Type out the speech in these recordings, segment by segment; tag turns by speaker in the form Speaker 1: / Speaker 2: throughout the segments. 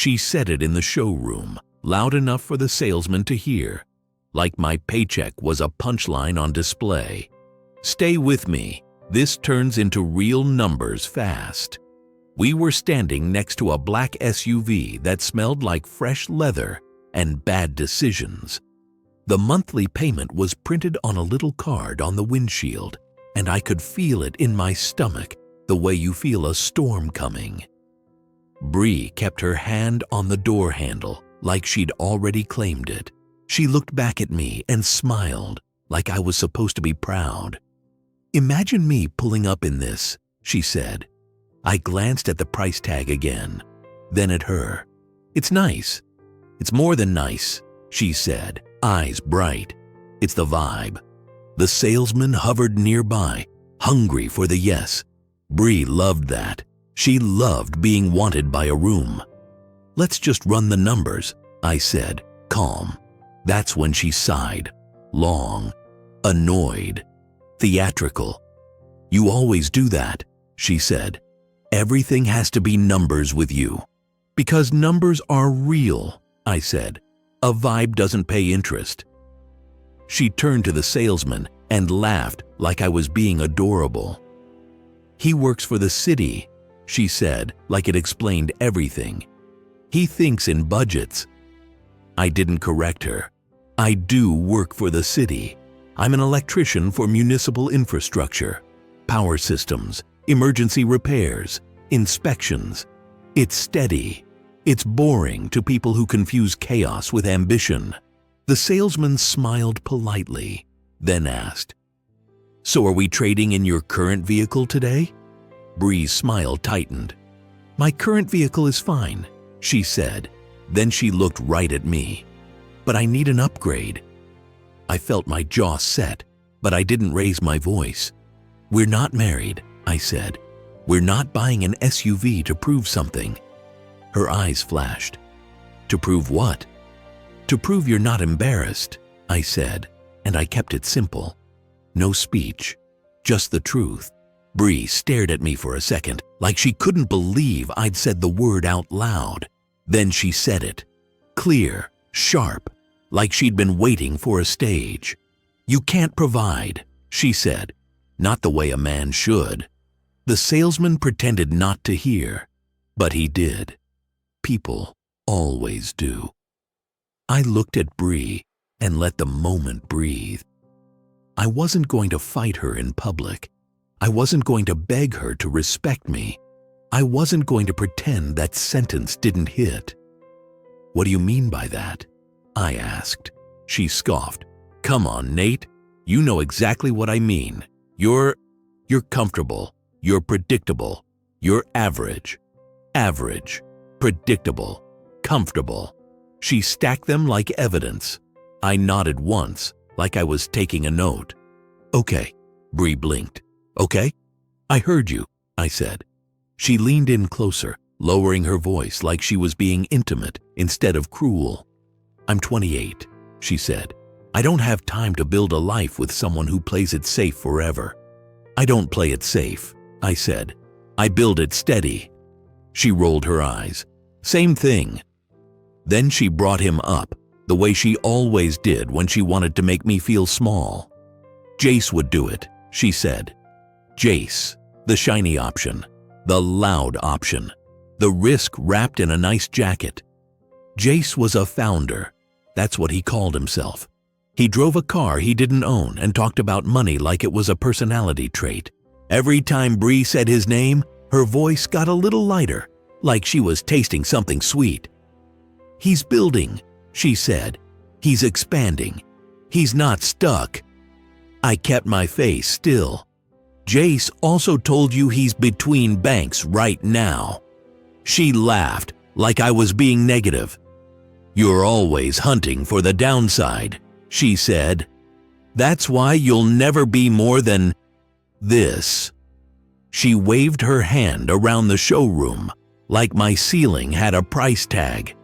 Speaker 1: She said it in the showroom, loud enough for the salesman to hear, like my paycheck was a punchline on display. Stay with me. This turns into real numbers fast. We were standing next to a black SUV that smelled like fresh leather and bad decisions. The monthly payment was printed on a little card on the windshield, and I could feel it in my stomach, the way you feel a storm coming. Bree kept her hand on the door handle like she'd already claimed it. She looked back at me and smiled like I was supposed to be proud. "Imagine me pulling up in this," she said. I glanced at the price tag again, then at her. "It's nice." "It's more than nice," she said, eyes bright. "It's the vibe." The salesman hovered nearby, hungry for the yes. Bree loved that. She loved being wanted by a room. "Let's just run the numbers," I said, calm. That's when she sighed, long, annoyed, theatrical. "You always do that," she said. "Everything has to be numbers with you." "Because numbers are real," I said. "A vibe doesn't pay interest." She turned to the salesman and laughed like I was being adorable. "He works for the city," she said, like it explained everything. "He thinks in budgets." I didn't correct her. I do work for the city. I'm an electrician for municipal infrastructure, power systems, emergency repairs, inspections. It's steady. It's boring to people who confuse chaos with ambition. The salesman smiled politely, then asked, "So are we trading in your current vehicle today?" Bree's smile tightened. "My current vehicle is fine," she said. Then she looked right at me. "But I need an upgrade." I felt my jaw set, but I didn't raise my voice. "We're not married," I said. "We're not buying an SUV to prove something." Her eyes flashed. "To prove what?" "To prove you're not embarrassed," I said, and I kept it simple. No speech, just the truth. Bree stared at me for a second, like she couldn't believe I'd said the word out loud. Then she said it, clear, sharp, like she'd been waiting for a stage. "You can't provide," she said, "not the way a man should." The salesman pretended not to hear, but he did. People always do. I looked at Bree and let the moment breathe. I wasn't going to fight her in public. I wasn't going to beg her to respect me. I wasn't going to pretend that sentence didn't hit. "What do you mean by that?" I asked. She scoffed. "Come on, Nate. You know exactly what I mean. You're comfortable. You're predictable. You're average. Average. Predictable. Comfortable." She stacked them like evidence. I nodded once, like I was taking a note. "Okay," Bree blinked. "Okay? I heard you," I said. She leaned in closer, lowering her voice like she was being intimate instead of cruel. "I'm 28, she said. "I don't have time to build a life with someone who plays it safe forever." "I don't play it safe," I said. "I build it steady." She rolled her eyes. "Same thing." Then she brought him up, the way she always did when she wanted to make me feel small. "Jace would do it," she said. Jace, the shiny option, the loud option, the risk wrapped in a nice jacket. Jace was a founder. That's what he called himself. He drove a car he didn't own and talked about money like it was a personality trait. Every time Bree said his name, her voice got a little lighter, like she was tasting something sweet. "He's building," she said. "He's expanding. He's not stuck." I kept my face still. "Jace also told you he's between banks right now." She laughed, like I was being negative. "You're always hunting for the downside," she said. "That's why you'll never be more than this." She waved her hand around the showroom, like my ceiling had a price tag.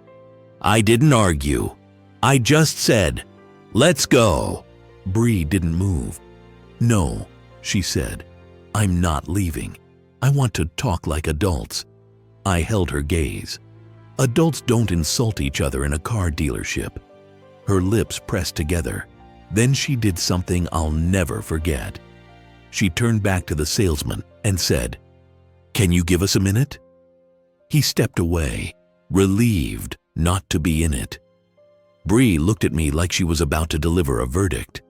Speaker 1: I didn't argue. I just said, "Let's go." Bree didn't move. "No," she said. "I'm not leaving. I want to talk like adults." I held her gaze. Adults don't insult each other in a car dealership. Her lips pressed together. Then she did something I'll never forget. She turned back to the salesman and said, "Can you give us a minute?" He stepped away, relieved not to be in it. Bree looked at me like she was about to deliver a verdict.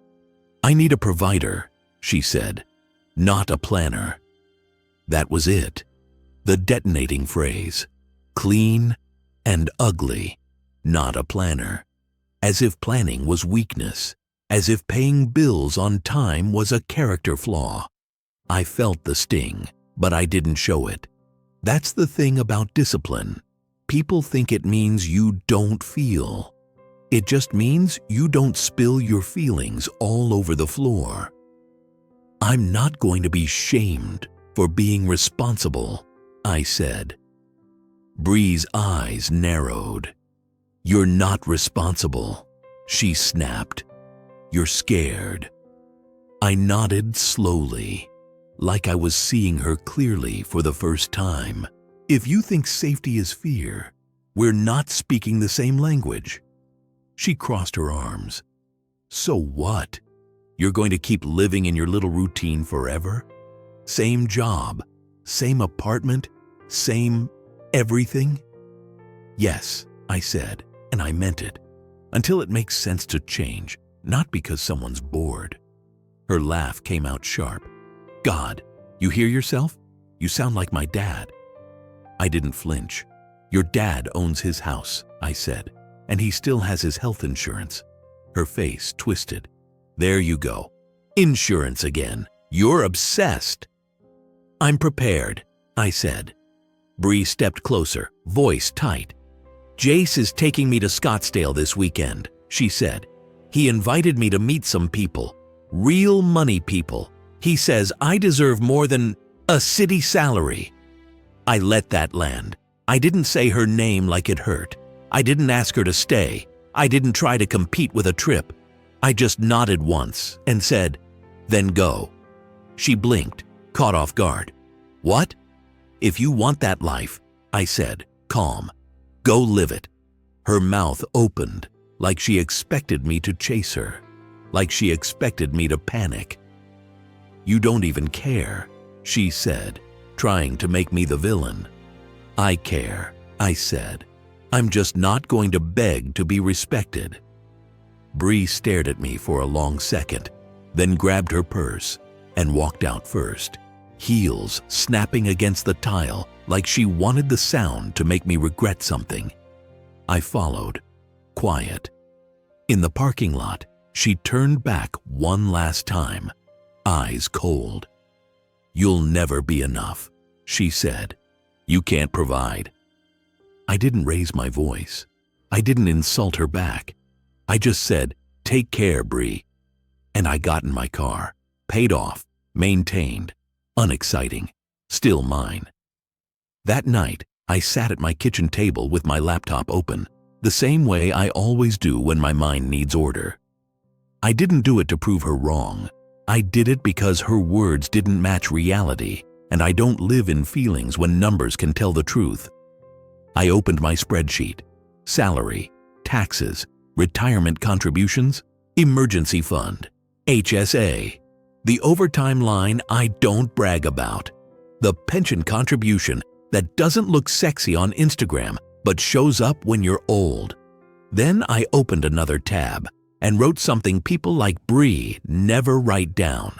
Speaker 1: "I need a provider," she said, "not a planner." That was it. The detonating phrase. Clean and ugly, not a planner. As if planning was weakness. As if paying bills on time was a character flaw. I felt the sting, but I didn't show it. That's the thing about discipline. People think it means you don't feel. It just means you don't spill your feelings all over the floor. "I'm not going to be shamed for being responsible," I said. Bree's eyes narrowed. "You're not responsible," she snapped. "You're scared." I nodded slowly, like I was seeing her clearly for the first time. If you think safety is fear, we're not speaking the same language. She crossed her arms. "So what? You're going to keep living in your little routine forever? Same job, same apartment, same everything?" "Yes," I said, and I meant it. "Until it makes sense to change, not because someone's bored." Her laugh came out sharp. "God, you hear yourself? You sound like my dad." I didn't flinch. "Your dad owns his house," I said, "and he still has his health insurance." Her face twisted. "There you go. Insurance again. You're obsessed." "I'm prepared," I said. Bree stepped closer, voice tight. "Jace is taking me to Scottsdale this weekend," she said. "He invited me to meet some people, real money people. He says I deserve more than a city salary." I let that land. I didn't say her name like it hurt. I didn't ask her to stay. I didn't try to compete with a trip. I just nodded once and said, "Then go." She blinked, caught off guard. "What?" "If you want that life," I said, calm, "go live it." Her mouth opened, like she expected me to chase her, like she expected me to panic. "You don't even care," she said, trying to make me the villain. "I care," I said. "I'm just not going to beg to be respected." Bree stared at me for a long second, then grabbed her purse and walked out first, heels snapping against the tile like she wanted the sound to make me regret something. I followed, quiet. In the parking lot, she turned back one last time, eyes cold. "You'll never be enough," she said. "You can't provide." I didn't raise my voice. I didn't insult her back. I just said, "Take care, Bree." And I got in my car, paid off, maintained, unexciting, still mine. That night, I sat at my kitchen table with my laptop open, the same way I always do when my mind needs order. I didn't do it to prove her wrong. I did it because her words didn't match reality, and I don't live in feelings when numbers can tell the truth. I opened my spreadsheet. Salary, taxes, retirement contributions, emergency fund, HSA. The overtime line I don't brag about. The pension contribution that doesn't look sexy on Instagram but shows up when you're old. Then I opened another tab and wrote something people like Bree never write down.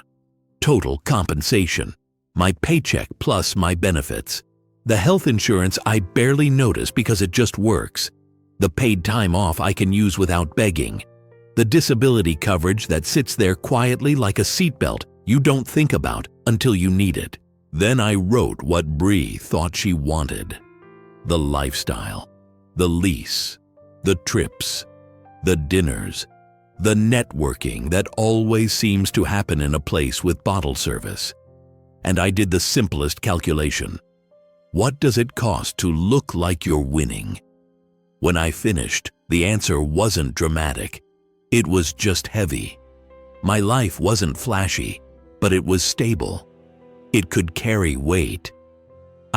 Speaker 1: Total compensation. My paycheck plus my benefits. The health insurance I barely notice because it just works. The paid time off I can use without begging. The disability coverage that sits there quietly like a seatbelt you don't think about until you need it. Then I wrote what Bree thought she wanted. The lifestyle, the lease, the trips, the dinners, the networking that always seems to happen in a place with bottle service. And I did the simplest calculation. What does it cost to look like you're winning? When I finished, the answer wasn't dramatic. It was just heavy. My life wasn't flashy, but it was stable. It could carry weight.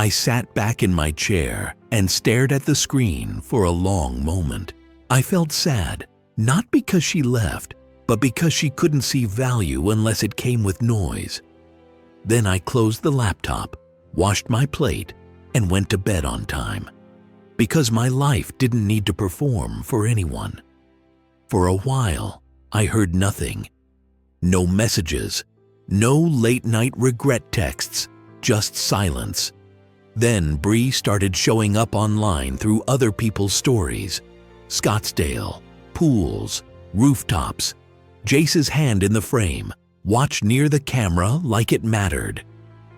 Speaker 1: I sat back in my chair and stared at the screen for a long moment. I felt sad, not because she left, but because she couldn't see value unless it came with noise. Then I closed the laptop, washed my plate, and went to bed on time. Because my life didn't need to perform for anyone. For a while, I heard nothing. No messages, no late-night regret texts, just silence. Then Bree started showing up online through other people's stories. Scottsdale, pools, rooftops, Jace's hand in the frame, watched near the camera like it mattered.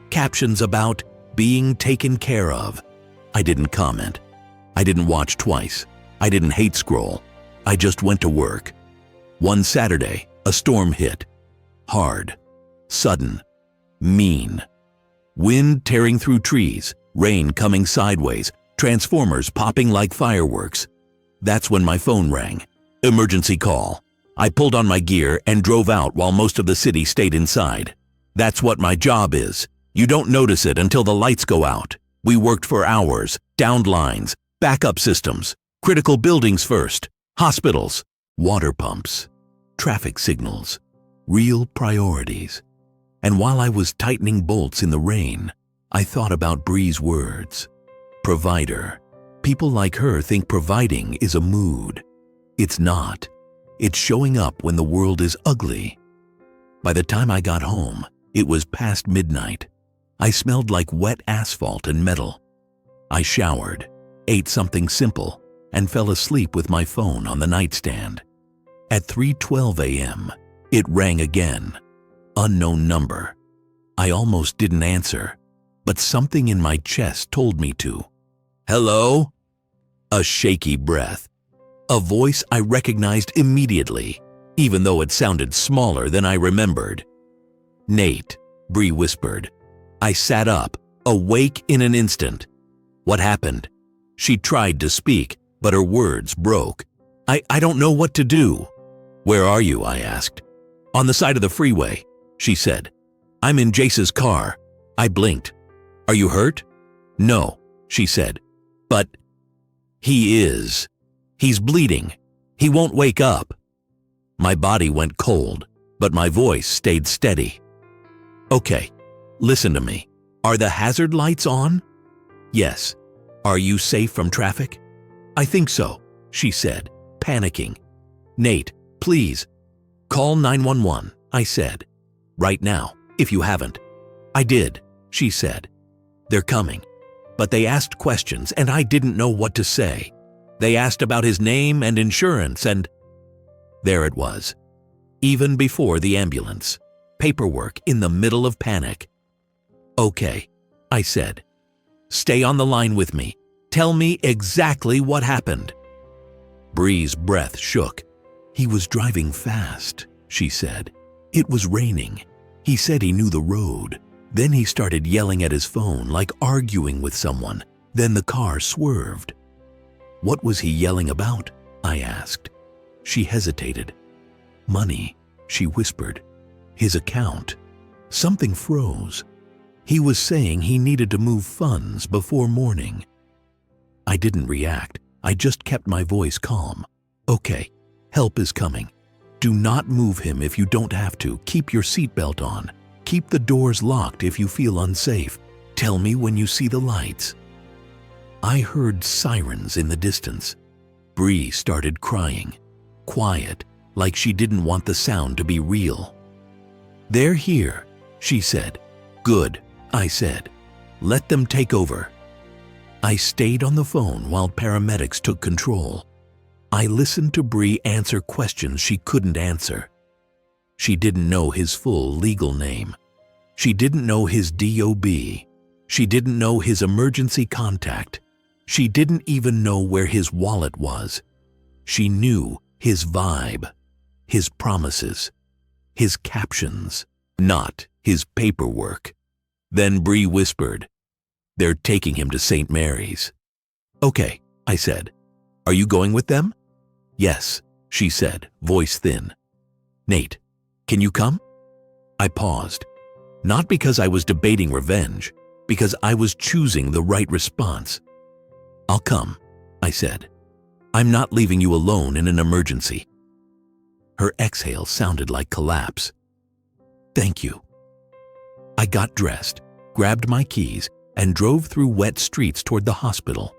Speaker 1: Captions about being taken care of. I didn't comment. I didn't watch twice. I didn't hate scroll. I just went to work. One Saturday, a storm hit. Hard, sudden, mean. Wind tearing through trees, rain coming sideways, transformers popping like fireworks. That's when my phone rang. Emergency call. I pulled on my gear and drove out while most of the city stayed inside. That's what my job is. You don't notice it until the lights go out. We worked for hours, downed lines, backup systems, critical buildings first, hospitals, water pumps, traffic signals, real priorities. And while I was tightening bolts in the rain, I thought about Bree's words. Provider. People like her think providing is a mood. It's not. It's showing up when the world is ugly. By the time I got home, it was past midnight. I smelled like wet asphalt and metal. I showered, ate something simple, and fell asleep with my phone on the nightstand. At 3:12 a.m., it rang again. Unknown number. I almost didn't answer, but something in my chest told me to. Hello? A shaky breath. A voice I recognized immediately, even though it sounded smaller than I remembered. Nate, Bree whispered. I sat up, awake in an instant. What happened? She tried to speak, but her words broke. I don't know what to do. Where are you? I asked. On the side of the freeway, she said. I'm in Jace's car. I blinked. Are you hurt? No, she said. But he is. He's bleeding. He won't wake up. My body went cold, but my voice stayed steady. Okay, listen to me. Are the hazard lights on? Yes. Are you safe from traffic? I think so, she said, panicking. Nate, please. Call 911, I said. Right now, if you haven't. I did, she said. They're coming. But they asked questions and I didn't know what to say. They asked about his name and insurance and… There it was. Even before the ambulance. Paperwork in the middle of panic. Okay, I said. Stay on the line with me. Tell me exactly what happened. Bree's breath shook. He was driving fast, she said. It was raining. He said he knew the road. Then he started yelling at his phone like arguing with someone. Then the car swerved. What was he yelling about? I asked. She hesitated. Money, she whispered. His account. Something froze. He was saying he needed to move funds before morning. I didn't react. I just kept my voice calm. Okay, help is coming. Do not move him if you don't have to. Keep your seatbelt on. Keep the doors locked if you feel unsafe. Tell me when you see the lights. I heard sirens in the distance. Bree started crying. Quiet, like she didn't want the sound to be real. They're here, she said. Good, I said. Let them take over. I stayed on the phone while paramedics took control. I listened to Bree answer questions she couldn't answer. She didn't know his full legal name. She didn't know his DOB. She didn't know his emergency contact. She didn't even know where his wallet was. She knew his vibe, his promises, his captions, not his paperwork. Then Bree whispered, "They're taking him to St. Mary's." "Okay," I said. "Are you going with them?" "Yes," she said, voice thin. "Nate, can you come?" I paused, not because I was debating revenge, because I was choosing the right response. "I'll come," I said. "I'm not leaving you alone in an emergency." Her exhale sounded like collapse. "Thank you." I got dressed, grabbed my keys, and drove through wet streets toward the hospital.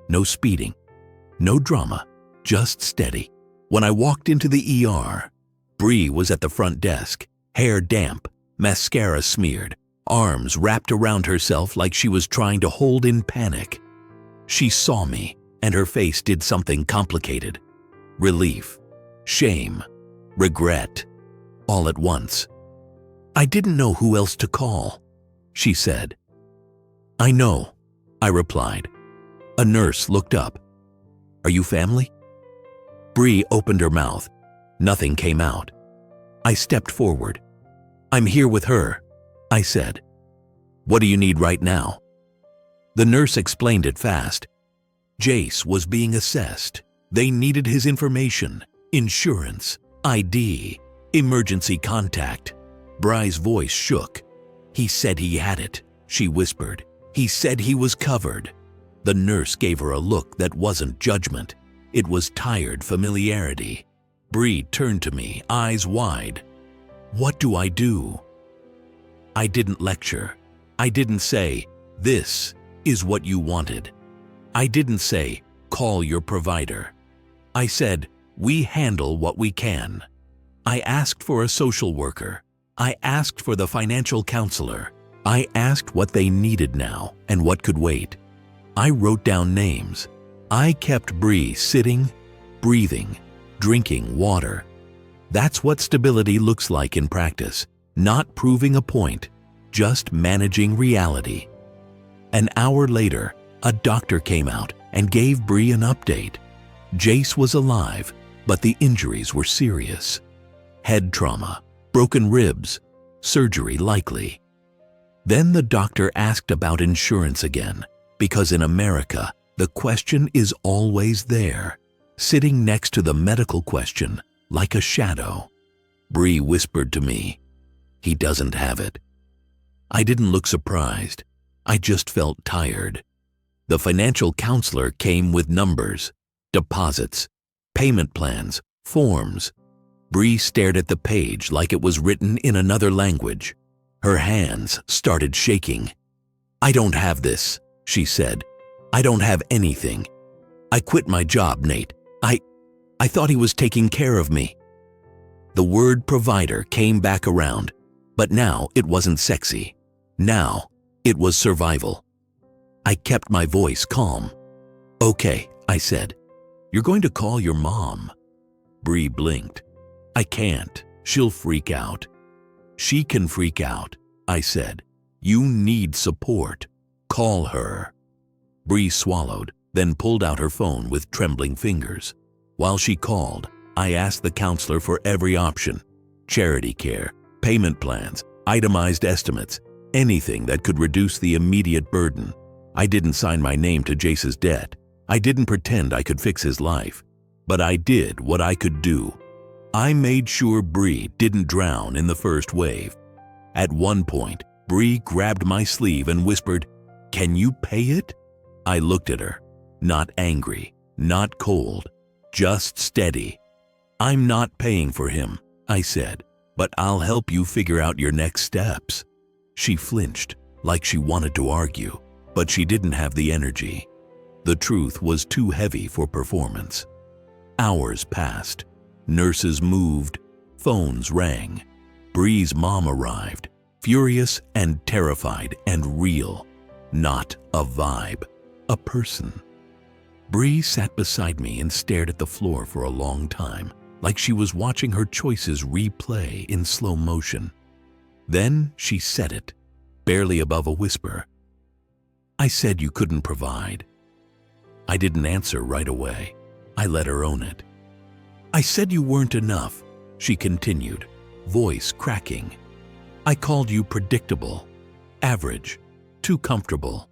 Speaker 1: No speeding, no drama, just steady. When I walked into the ER, Bree was at the front desk, hair damp, mascara smeared, arms wrapped around herself like she was trying to hold in panic. She saw me, and her face did something complicated. Relief, shame, regret, all at once. "I didn't know who else to call," she said. "I know," I replied. A nurse looked up. "Are you family?" Bree opened her mouth. Nothing came out. I stepped forward. "I'm here with her," I said. "What do you need right now?" The nurse explained it fast. Jace was being assessed. They needed his information, insurance, ID, emergency contact. Bry's voice shook. "He said he had it," she whispered. "He said he was covered." The nurse gave her a look that wasn't judgment. It was tired familiarity. Bree turned to me, eyes wide. "What do I do?" I didn't lecture. I didn't say, "This is what you wanted." I didn't say, "Call your provider." I said, "We handle what we can." I asked for a social worker. I asked for the financial counselor. I asked what they needed now and what could wait. I wrote down names. I kept Bree sitting, breathing, drinking water. That's what stability looks like in practice, not proving a point, just managing reality. An hour later, a doctor came out and gave Bree an update. Jace was alive, but the injuries were serious. Head trauma, broken ribs, surgery likely. Then the doctor asked about insurance again, because in America, the question is always there, sitting next to the medical question, like a shadow. Bree whispered to me, "He doesn't have it." I didn't look surprised. I just felt tired. The financial counselor came with numbers, deposits, payment plans, forms. Bree stared at the page like it was written in another language. Her hands started shaking. "I don't have this," she said. "I don't have anything. I quit my job, Nate. I thought he was taking care of me." The word provider came back around, but now it wasn't sexy. Now it was survival. I kept my voice calm. "Okay," I said. "You're going to call your mom." Bree blinked. "I can't. She'll freak out." "She can freak out," I said. "You need support. Call her." Bree swallowed, then pulled out her phone with trembling fingers. While she called, I asked the counselor for every option: charity care, payment plans, itemized estimates, anything that could reduce the immediate burden. I didn't sign my name to Jace's debt. I didn't pretend I could fix his life. But I did what I could do. I made sure Bree didn't drown in the first wave. At one point, Bree grabbed my sleeve and whispered, "Can you pay it?" I looked at her, not angry, not cold, just steady. "I'm not paying for him," I said, "but I'll help you figure out your next steps." She flinched, like she wanted to argue, but she didn't have the energy. The truth was too heavy for performance. Hours passed. Nurses moved. Phones rang. Bree's mom arrived, furious and terrified and real. Not a vibe, a person. Bree sat beside me and stared at the floor for a long time, like she was watching her choices replay in slow motion. Then she said it, barely above a whisper. "I said you couldn't provide." I didn't answer right away. I let her own it. "I said you weren't enough," she continued, voice cracking. "I called you predictable, average, too comfortable."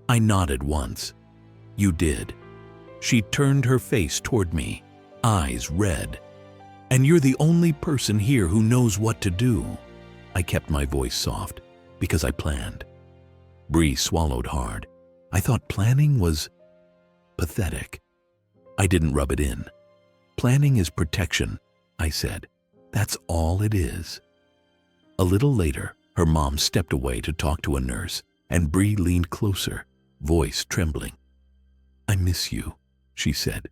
Speaker 1: I nodded once. "You did." She turned her face toward me, eyes red. "And you're the only person here who knows what to do." I kept my voice soft because I planned. Bree swallowed hard. I thought planning was pathetic. I didn't rub it in. Planning is protection, I said. That's all it is. A little later, her mom stepped away to talk to a nurse, and Bree leaned closer, voice trembling. I miss you, she said.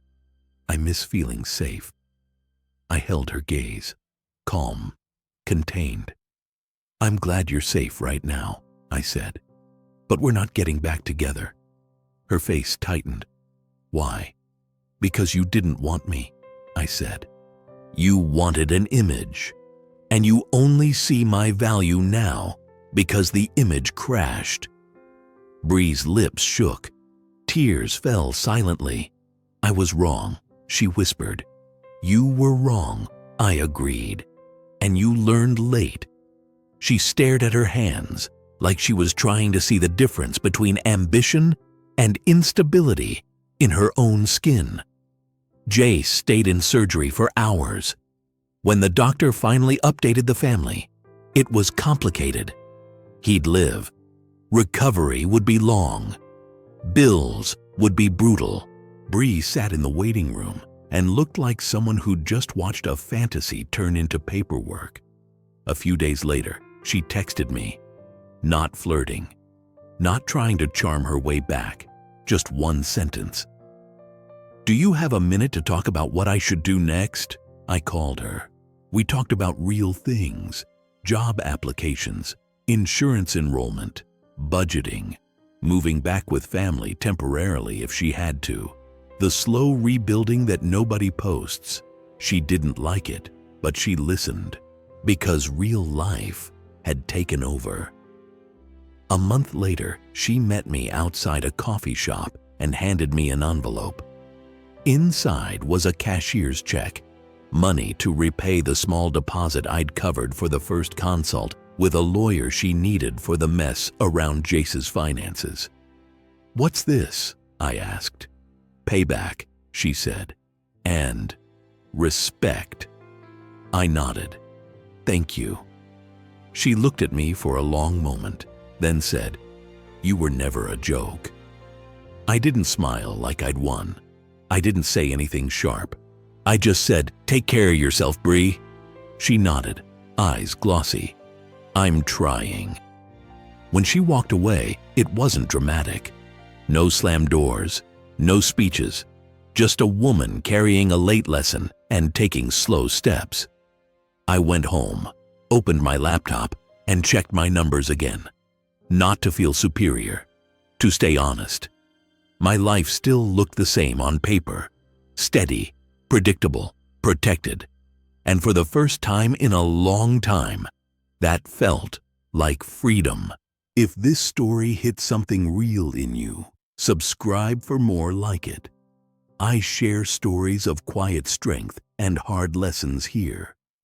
Speaker 1: I miss feeling safe. I held her gaze, calm, contained. I'm glad you're safe right now, I said. But we're not getting back together. Her face tightened. Why? Because you didn't want me, I said. You wanted an image, and you only see my value now because the image crashed. Bree's lips shook. Tears fell silently. I was wrong, she whispered. You were wrong, I agreed. And you learned late. She stared at her hands like she was trying to see the difference between ambition and instability in her own skin. Jace stayed in surgery for hours. When the doctor finally updated the family, it was complicated. He'd live. Recovery would be long. Bills would be brutal. Bree sat in the waiting room and looked like someone who'd just watched a fantasy turn into paperwork. A few days later, she texted me, not flirting, not trying to charm her way back, just one sentence. Do you have a minute to talk about what I should do next? I called her. We talked about real things, job applications, insurance enrollment, budgeting, moving back with family temporarily if she had to, the slow rebuilding that nobody posts. She didn't like it, but she listened because real life had taken over. A month later, she met me outside a coffee shop and handed me an envelope. Inside was a cashier's check, money to repay the small deposit I'd covered for the first consult with a lawyer she needed for the mess around Jace's finances. What's this? I asked. Payback, she said, and respect. I nodded. Thank you. She looked at me for a long moment, then said, You were never a joke. I didn't smile like I'd won. I didn't say anything sharp. I just said, Take care of yourself, Bree. She nodded, eyes glossy. I'm trying. When she walked away, it wasn't dramatic. No slammed doors, no speeches, just a woman carrying a late lesson and taking slow steps. I went home, opened my laptop, and checked my numbers again. Not to feel superior, to stay honest. My life still looked the same on paper, steady, predictable, protected. And for the first time in a long time, that felt like freedom. If this story hit something real in you, subscribe for more like it. I share stories of quiet strength and hard lessons here.